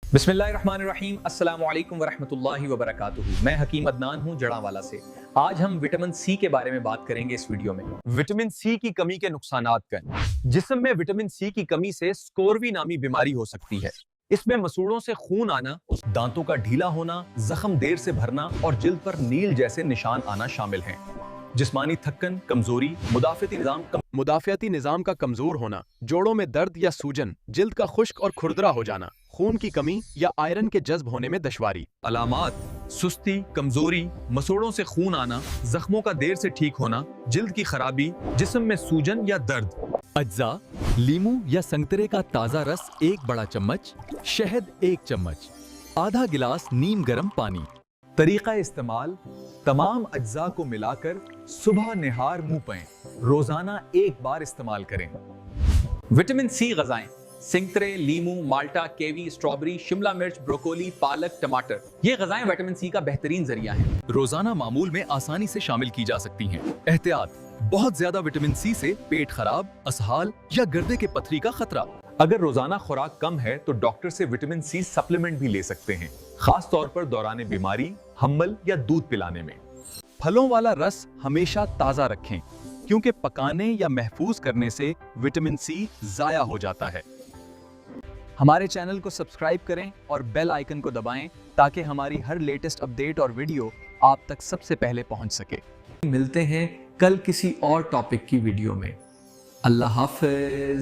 बिस्मिल्लाहिर्रहमानिर्रहीम, अस्सलाम वालेकुम वरहमतुल्लाहि वबरकातुहू। मैं हकीम अदनान हूँ जड़ांवाला से। आज हम विटामिन सी के बारे में बात करेंगे इस वीडियो में। विटामिन सी की कमी के नुकसानात क्या? जिस्म में विटामिन सी की कमी से स्कोरवी नामी बीमारी हो सकती है। इसमें मसूड़ों से खून आना, दांतों का ढीला होना, जख्म देर से भरना और जिल्द पर नील जैसे निशान आना शामिल हैं। जिस्मानी थक्कन, कमजोरी, मुदाफियाती निजाम का कमजोर होना, जोड़ों में दर्द या सूजन, जिल्द का खुश्क और खुरदरा हो जाना, खून की कमी या आयरन के जज्ब होने में दुश्वारी। अलामात: सुस्ती, कमजोरी, मसूड़ों से खून आना, जख्मों का देर से ठीक होना, जिल्द की खराबी, जिस्म में सूजन या दर्द। अज्जा: लीमू या संतरे का ताज़ा रस 1 बड़ा चम्मच, शहद 1 चम्मच, आधा गिलास नीम गर्म पानी। तरीका इस्तेमाल: तमाम अज्जा को मिलाकर सुबह निहार मुंह पे रोजाना 1 बार इस्तेमाल करें। विटामिन सी ग़िज़ाएं: संतरे, लीमू, माल्टा, केवी, स्ट्रॉबेरी, शिमला मिर्च, ब्रोकोली, पालक, टमाटर। ये ग़िज़ाएं विटामिन सी का बेहतरीन जरिया हैं। रोजाना मामूल में आसानी से शामिल की जा सकती हैं। एहतियात: बहुत ज्यादा विटामिन सी से पेट खराब, असहाल या गर्दे के पथरी का खतरा। अगर रोजाना खुराक कम है तो डॉक्टर से विटामिन सी सप्लीमेंट भी ले सकते हैं, खास तौर पर दौरान बीमारी, हम्ल या दूध पिलाने में। फलों वाला रस हमेशा ताज़ा रखें, क्योंकि पकाने या महफूज करने से विटामिन सी जाया हो जाता है। हमारे चैनल को सब्सक्राइब करें और बेल आइकन को दबाएं ताकि हमारी हर लेटेस्ट अपडेट और वीडियो आप तक सबसे पहले पहुंच सके। मिलते हैं कल किसी और टॉपिक की वीडियो में। अल्लाह हाफ़िज़।